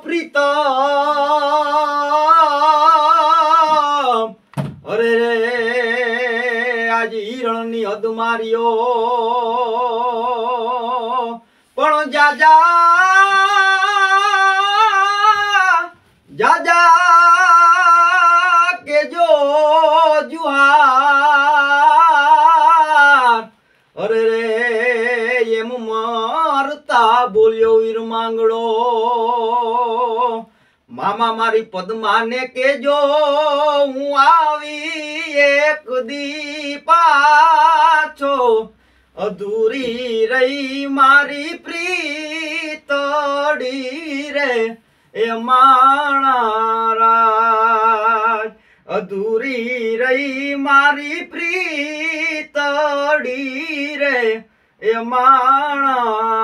પ્રીતમ અરે રે આજ હિરણની હદ માર્યો પણ જાજા કેજો જુહાર અરે રે એમ મારતા બોલ્યો વીર માંગડો મામા મારી પદ્માને કેજો હું આવી એક દી પાછો અધૂરી રહી મારી પ્રીતડી રે એ માણારાજ અધૂરી રહી મારી પ્રીતડી રે એ માણા